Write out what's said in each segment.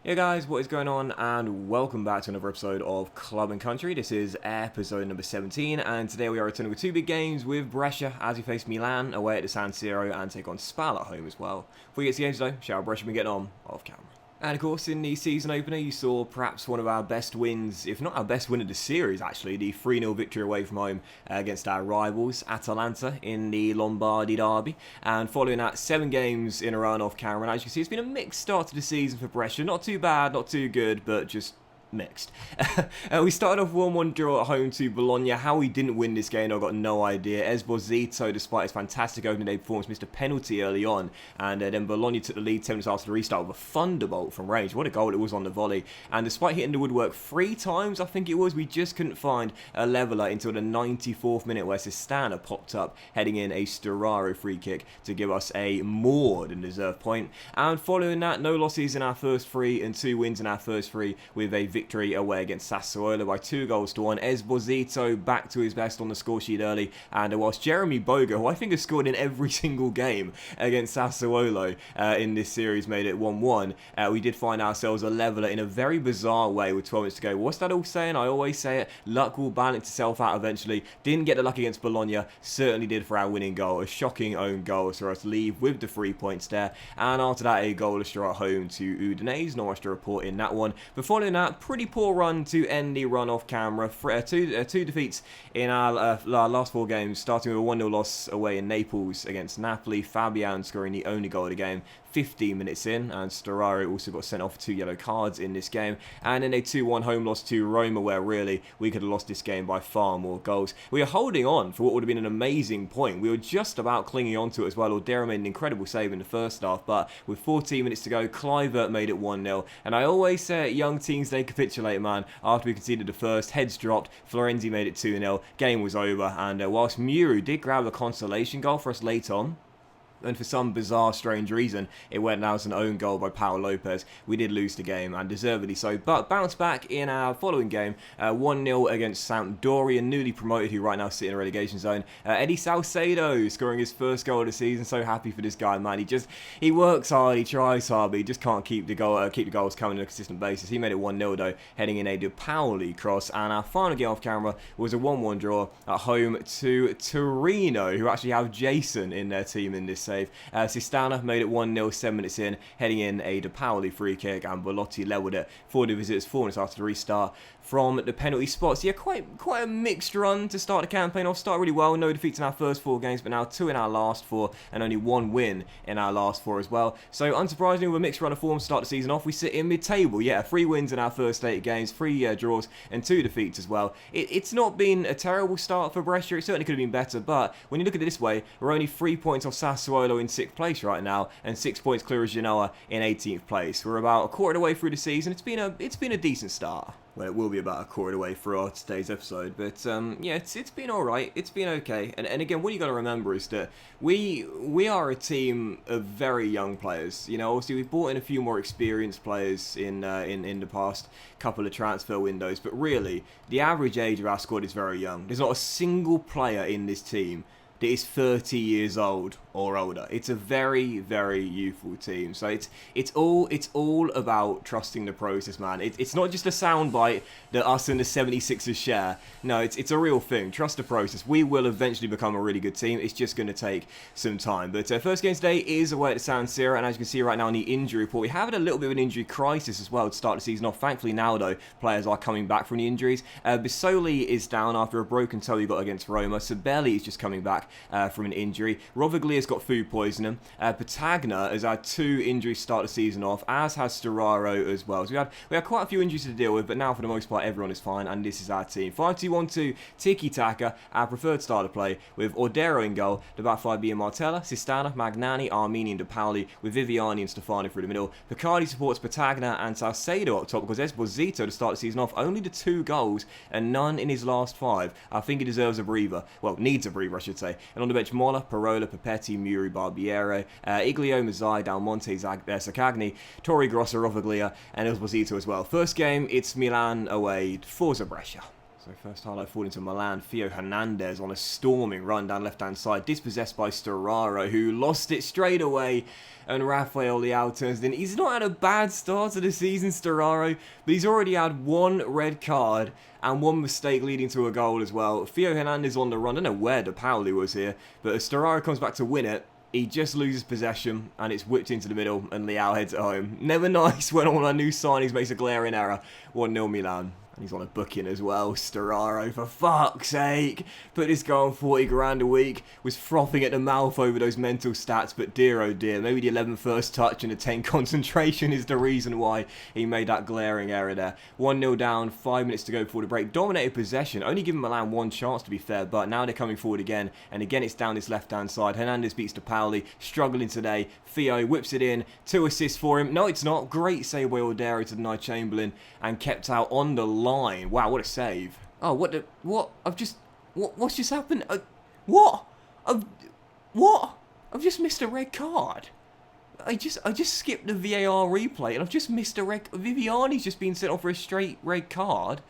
Hey guys, what is going on, and welcome back to another episode of Club and Country. This is episode number 17, and today we are returning with two big games with Brescia as we face Milan away at the San Siro and take on SPAL at home as well. Before we get to the games though, shout out Brescia been getting on off camera. And of course, in the season opener, you saw perhaps one of our best wins, if not our best win of the series actually, the 3-0 victory away from home against our rivals, Atalanta, in the Lombardy derby. And following that, 7 games in a run off camera, and as you can see, it's been a mixed start to the season for Brescia. Not too bad, not too good, but just mixed. We started off 1-1 draw at home to Bologna. How we didn't win this game, I've got no idea. Esposito, despite his fantastic opening day performance, missed a penalty early on, and then Bologna took the lead 10 minutes after the restart with a thunderbolt from range. What a goal it was on the volley. And despite hitting the woodwork 3 times, I think it was, we just couldn't find a leveller until the 94th minute where Sistana popped up, heading in a Storaro free kick to give us a more than deserved point. And following that, no losses in our first 3 and 2 wins in our first 3 with a victory away against Sassuolo by 2-1. Esposito back to his best on the score sheet early, and whilst Jeremy Boga, who I think has scored in every single game against Sassuolo in this series, made it 1-1, we did find ourselves a leveller in a very bizarre way with 12 minutes to go. What's that all saying? I always say it, luck will balance itself out eventually. Didn't get the luck against Bologna, certainly did for our winning goal. A shocking own goal for us to leave with the 3 points there, and after that a goalless draw at home to Udinese. Not much to report in that one, but following that, pretty poor run to end the run off camera. Two defeats in our last 4 games, starting with a 1-0 loss away in Naples against Napoli. Fabian scoring the only goal of the game 15 minutes in, and Storaro also got sent off for 2 yellow cards in this game. And then a 2-1 home loss to Roma, where really we could have lost this game by far more goals. We are holding on for what would have been an amazing point. We were just about clinging on to it as well. Ordero made an incredible save in the first half, but with 14 minutes to go, Kluivert made it 1-0. And I always say young teams, they capitulate, man. After we conceded the first, heads dropped, Florenzi made it 2-0, game was over, and whilst Muru did grab a consolation goal for us late on, and for some bizarre, strange reason, it went out as an own goal by Paulo Lopez. We did lose the game, and deservedly so, but bounced back in our following game, 1-0 against Sampdoria, newly promoted, who right now sit in a relegation zone. Eddie Salcedo scoring his first goal of the season. So happy for this guy, man. He works hard, he tries hard, but he just can't keep the goals coming on a consistent basis. He made it 1-0 though, heading in a De Pauli cross. And our final game off camera was a 1-1 draw at home to Torino, who actually have Jason in their team in this save. Sistana made it 1-0 7 minutes in, heading in a De Pauli free kick, and Belotti levelled it for the visitors 4 minutes after the restart from the penalty spots. Yeah, quite a mixed run to start the campaign off. Started really well, no defeats in our first 4 games, but now 2 in our last 4, and only 1 win in our last 4 as well. So unsurprisingly, with a mixed run of form to start the season off, we sit in mid-table. Yeah, 3 wins in our first 8 games, 3 draws, and 2 defeats as well. It's not been a terrible start for Brescia. It certainly could have been better, but when you look at it this way, we're only 3 points off Sassuolo in 6th place right now, and 6 points clear of Genoa in 18th place. We're about a quarter of the way through the season. It's been a decent start. Well, it will be about a quarter of the way through today's episode, but yeah, it's been alright, it's been okay, and again, what you got to remember is that we are a team of very young players. You know, obviously we've brought in a few more experienced players in the past couple of transfer windows, but really, the average age of our squad is very young. There's not a single player in this team that is 30 years old or older. It's a very, very youthful team. So it's all about trusting the process, man. It's not just a soundbite that us and the 76ers share. No, it's a real thing. Trust the process. We will eventually become a really good team. It's just going to take some time. But first game today is away at San Siro, and as you can see right now on the injury report, we have had a little bit of an injury crisis as well to start the season off. Thankfully now, though, players are coming back from the injuries. Bisoli is down after a broken toe he got against Roma. Sabelli is just coming back from an injury. Roviglia's got food poisoning. Patagna has had 2 injuries to start the season off, as has Storaro as well. So we had quite a few injuries to deal with, but now for the most part everyone is fine, and this is our team. 5-2-1-2 tiki-taka, our preferred style of play, with Ordero in goal, the back 5 being Martella, Sistana, Magnani, Armini, De Pauli, with Viviani and Stefani through the middle. Picardi supports Patagna and Salcedo up top, because Esposito to start the season off only the 2 goals and none in his last 5. I think he deserves a breather. Well, needs a breather, I should say. And on the bench, Mola, Parola, Papetti, Muri, Barbiere, Iglio, Mazzai, Dalmonte, Saccagni, Torri Grossa, Rovaglia, and Esposito as well. First game, it's Milan away, Forza Brescia. So first highlight falling to Milan. Theo Hernandez on a storming run down left-hand side. Dispossessed by Storaro, who lost it straight away. And Rafael Leao turns it in. He's not had a bad start to the season, Storaro. But he's already had one red card and one mistake leading to a goal as well. Theo Hernandez on the run. I don't know where De Pauli was here. But as Storaro comes back to win it, he just loses possession and it's whipped into the middle and Leao heads it home. Never nice when one of our new signings makes a glaring error. 1-0 Milan. And he's on a booking as well. Storaro, for fuck's sake. Put this guy on 40 grand a week. Was frothing at the mouth over those mental stats. But dear oh dear, maybe the 11 first touch and the 10 concentration is the reason why he made that glaring error there. 1-0 down, 5 minutes to go before the break. Dominated possession. Only giving Milan one chance to be fair. But now they're coming forward again. And again it's down this left-hand side. Hernandez beats De Pauli. Struggling today. Theo whips it in. 2 assists for him. No, it's not. Great save by Ordero to deny Chamberlain. And kept out on the line. Wow, what a save. Oh, what's just happened? I've just missed a red card. I just skipped the VAR replay and I've just missed a red. Viviani's just been sent off for a straight red card.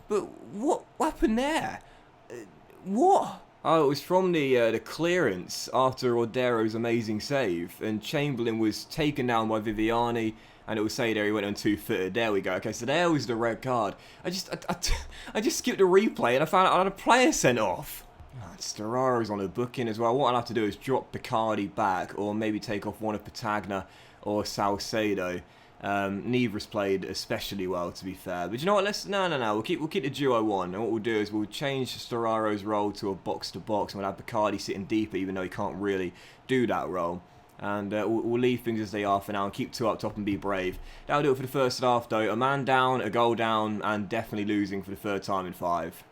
But what happened there? What? Oh, it was from the clearance after Ordero's amazing save, and Chamberlain was taken down by Viviani. And it will say there he went on 2-footed. There we go. Okay, so there was the red card. I just skipped a replay and I found out I had a player sent off. Oh, Storaro's on a booking as well. What I'll have to do is drop Picardi back or maybe take off one of Patagna or Salcedo. Neither's played especially well, to be fair. But you know what? No. We'll keep the duo one. And what we'll do is we'll change Storaro's role to a box-to-box. And we'll have Picardi sitting deeper, even though he can't really do that role. And we'll leave things as they are for now and keep 2 up top and be brave. That'll do it for the first half though. A man down, a goal down, and definitely losing for the 3rd time in 5.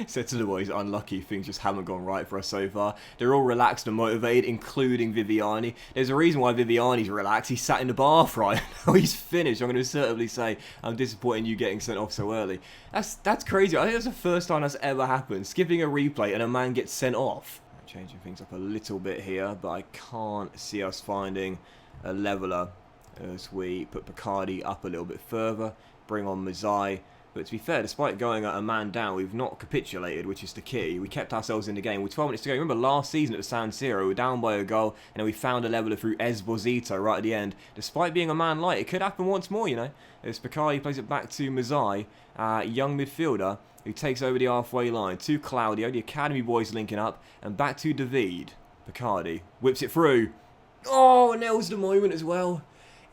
Said to the boys, unlucky, things just haven't gone right for us so far. They're all relaxed and motivated, including Viviani. There's a reason why Viviani's relaxed. He sat in the bath right now. He's finished. I'm going to assertively say, I'm disappointed in you getting sent off so early. That's crazy. I think that's the first time that's ever happened. Skipping a replay and a man gets sent off. Changing things up a little bit here, but I can't see us finding a leveller as we put Picardi up a little bit further, bring on Mazzai. But to be fair, despite going at a man down, we've not capitulated, which is the key. We kept ourselves in the game with 12 minutes to go. Remember last season at the San Siro, we were down by a goal, and then we found a leveller through Esposito right at the end. Despite being a man light, it could happen once more, you know. As Picardi plays it back to Mazzai, young midfielder, who takes over the halfway line. To Claudio, the academy boys linking up, and back to David. Picardi whips it through. Oh, nails the moment as well.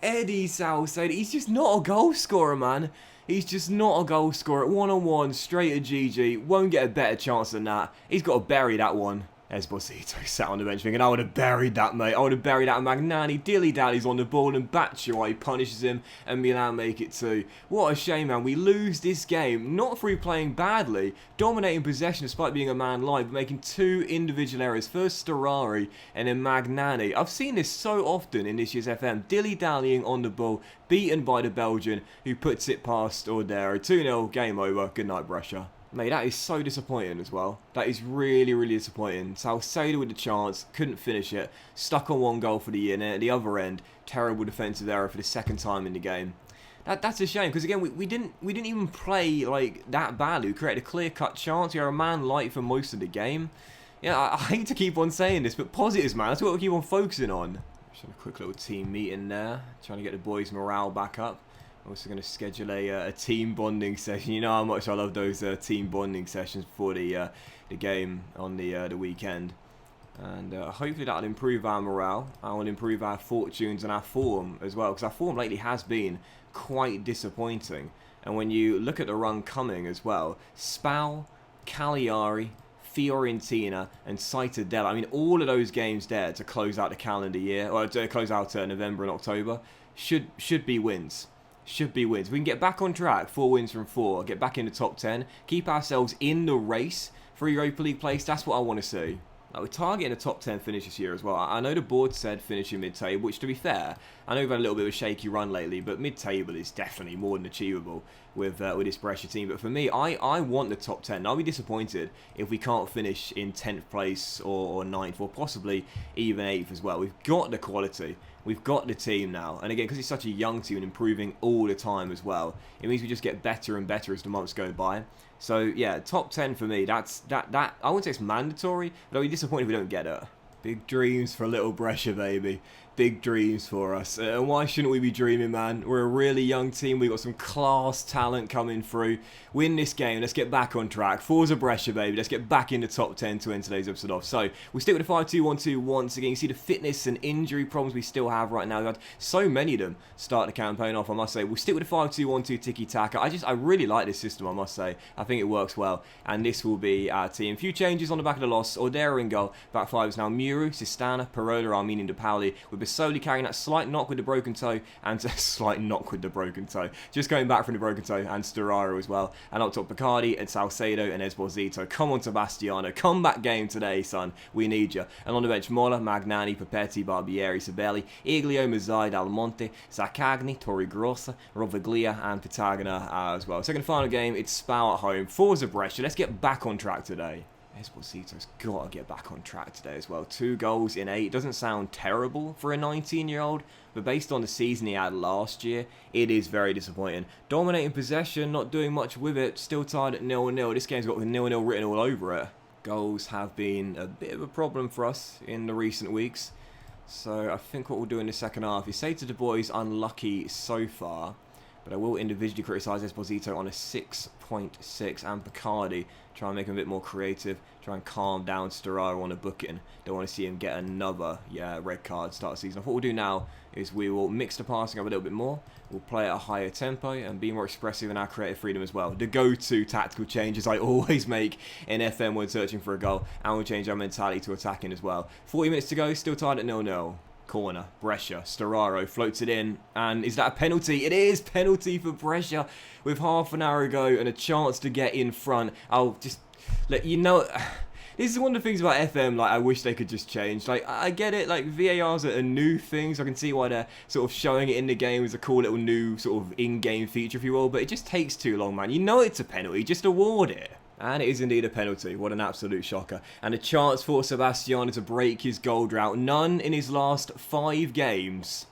Eddie Salcedo, he's just not a goal scorer, man. He's just not a goal scorer. 1-on-1, straight at GG. Won't get a better chance than that. He's got to bury that one. Esposito sat on the bench thinking, I would have buried that, mate. I would have buried that. Magnani dilly-dallies on the ball and Batshuayi punishes him and Milan make it 2. What a shame, man. We lose this game, not through playing badly, dominating possession despite being a man light, but making 2 individual errors. First Storari and then Magnani. I've seen this so often in this year's FM. Dilly-dallying on the ball, beaten by the Belgian who puts it past Ordero. 2-0, game over. Good night, Brescia. Mate, that is so disappointing as well. That is really, really disappointing. Salcedo with the chance, couldn't finish it. Stuck on 1 goal for the year, and at the other end, terrible defensive error for the 2nd time in the game. That's a shame, because again, we didn't even play like that badly. We created a clear-cut chance. We were a man light for most of the game. Yeah, I hate to keep on saying this, but positives, man. That's what we keep on focusing on. Just have a quick little team meeting there, trying to get the boys' morale back up. Also going to schedule a team bonding session. You know how much I love those team bonding sessions before the game on the weekend. And hopefully that'll improve our morale. I will improve our fortunes and our form as well. Because our form lately has been quite disappointing. And when you look at the run coming as well, SPAL, Cagliari, Fiorentina and Cittadella. I mean, all of those games there to close out the calendar year, or to close out November and October, should be wins. Should be wins. We can get back on track, 4 wins from 4, get back in the top 10, keep ourselves in the race for a Europa League place. That's what I want to see. Like, we're targeting a top 10 finish this year as well. I know the board said finishing mid-table, which to be fair, I know we've had a little bit of a shaky run lately, but mid-table is definitely more than achievable with this Brescia team. But for me, I want the top 10. I'll be disappointed if we can't finish in 10th place or 9th or possibly even 8th as well. We've got the quality. We've got the team now. And again, because it's such a young team and improving all the time as well, it means we just get better and better as the months go by. So yeah, top 10 for me, that I wouldn't say it's mandatory, but I'll be disappointed if we don't get it. Big dreams for little Brescia, baby. Big dreams for us. And why shouldn't we be dreaming, man? We're a really young team. We've got some class talent coming through. Win this game. Let's get back on track. Forza Brescia, baby. Let's get back in the top 10 to end today's episode off. So, we stick with the 5-2-1-2 once again. You see the fitness and injury problems we still have right now. We've had so many of them start the campaign off, I must say. We'll stick with the 5-2-1-2 tiki-taka. I really like this system, I must say. I think it works well. And this will be our team. Few changes on the back of the loss. Ordera in goal. Back five is now Muru, Sistana, Parola, Armenian De Pauli. With Basoli carrying that slight knock with the broken toe. And a slight knock with the broken toe. Just going back from the broken toe. And Storaro as well. And up top, Bacardi and Salcedo and Esposito. Come on, Sebastiano. Comeback game today, son. We need you. And on the bench, Mola, Magnani, Papetti, Barbieri, Sabelli, Iglio, Mazzai, Dalmonte, Zaccagni, Torregrossa, Rovaglia, and Patagona as well. Second and final game, it's SPAL at home. Forza Brescia. Let's get back on track today. Esposito's got to get back on track today as well. 2 goals in 8. Doesn't sound terrible for a 19-year-old, but based on the season he had last year, it is very disappointing. Dominating possession, not doing much with it, still tied at 0-0. This game's got 0-0 written all over it. Goals have been a bit of a problem for us in the recent weeks. So I think what we'll do in the second half is say to the boys, unlucky so far. But I will individually criticise Esposito on a 6.6 and Bacardi. Try and make him a bit more creative. Try and calm down Storaro on a booking. Don't want to see him get another red card start of the season. What we'll do now is we will mix the passing up a little bit more. We'll play at a higher tempo and be more expressive in our creative freedom as well. The go-to tactical changes I always make in FM when searching for a goal. And we'll change our mentality to attacking as well. 40 minutes to go, still tied at 0-0. Corner, Brescia, Storaro floats it in, and is that a penalty? It is penalty for Brescia with half an hour ago and a chance to get in front. I'll just let you know. This is one of the things about FM, like, I wish they could just change. Like, I get it, like, VAR's a new thing, so I can see why they're sort of showing it in the game as a cool little new sort of in-game feature, if you will, but it just takes too long, man. You know it's a penalty, just award it. And it is indeed a penalty. What an absolute shocker. And a chance for Sebastiano to break his goal drought. None in his last 5 games.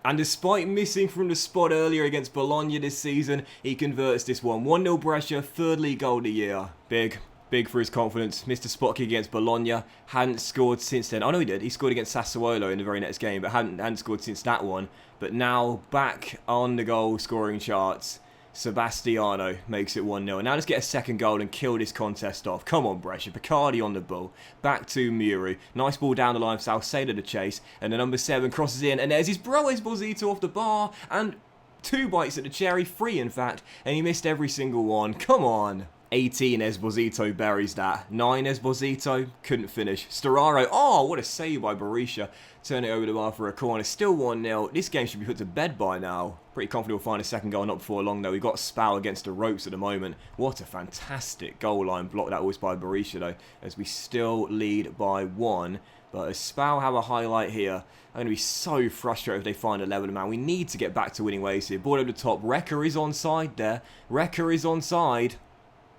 And despite missing from the spot earlier against Bologna this season, he converts this one. 1-0 Brescia, 3rd league goal of the year. Big. Big for his confidence. Missed a spot kick against Bologna. Hadn't scored since then. Oh no, he did. He scored against Sassuolo in the very next game, but hadn't scored since that one. But now back on the goal scoring charts. Sebastiano makes it 1-0. Now let's get a second goal and kill this contest off. Come on, Brescia. Bacardi on the ball. Back to Muru. Nice ball down the line. Salcedo to chase. And the number 7 crosses in. And there's his bro Esposito off the bar. And 2 bites at the cherry. 3, in fact. And he missed every single one. Come on. 18 Esposito buries that. 9 Esposito. Couldn't finish. Storaro. Oh, what a save by Brescia. Turn it over the bar for a corner. Still 1-0. This game should be put to bed by now. Pretty confident we'll find a second goal not before long, though. We've got SPAL against the ropes at the moment. What a fantastic goal line block that was by Brescia, though, as we still lead by 1. But as SPAL have a highlight here, I'm going to be so frustrated if they find a leveler, man. We need to get back to winning ways here. Ball over the top. Wrecker is onside there. Wrecker is onside.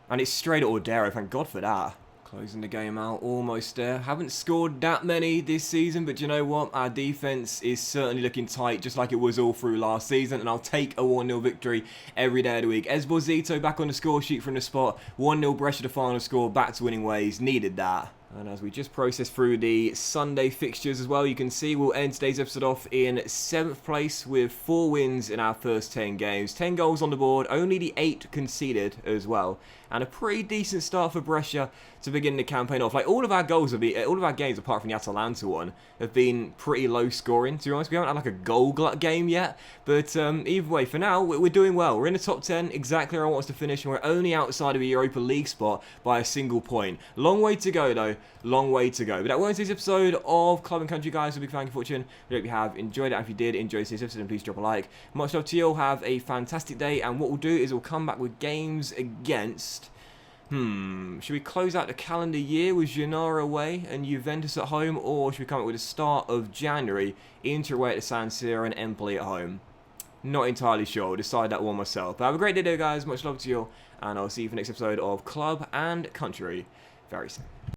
And it's straight at Ordero. Thank God for that. Closing the game out, almost there. Haven't scored that many this season, but you know what? Our defence is certainly looking tight, just like it was all through last season, and I'll take a 1-0 victory every day of the week. Esposito back on the score sheet from the spot. 1-0 Brescia, the final score, back to winning ways. Needed that. And as we just process through the Sunday fixtures as well, you can see we'll end today's episode off in 7th place with 4 wins in our first 10 games. 10 goals on the board, only the 8 conceded as well. And a pretty decent start for Brescia to begin the campaign off. Like, all of our goals all of our games, apart from the Atalanta one, have been pretty low scoring. To be honest, we haven't had like a goal glut game yet. But either way, for now, we're doing well. We're in the top 10, exactly where I want us to finish, and we're only outside of a Europa League spot by a single point. Long way to go, though. Long way to go. But that was this episode of Club and Country, guys. A big thank you for watching. I hope you have enjoyed it. And if you did enjoy this episode, then please drop a like. Much love to you all. Have a fantastic day. And what we'll do is we'll come back with games against Should we close out the calendar year with Genoa away and Juventus at home, or should we come up with the start of January, Inter away at the San Siro and Empoli at home? Not entirely sure. I'll decide that one myself. But have a great day there, guys. Much love to you all, and I'll see you for the next episode of Club and Country very soon.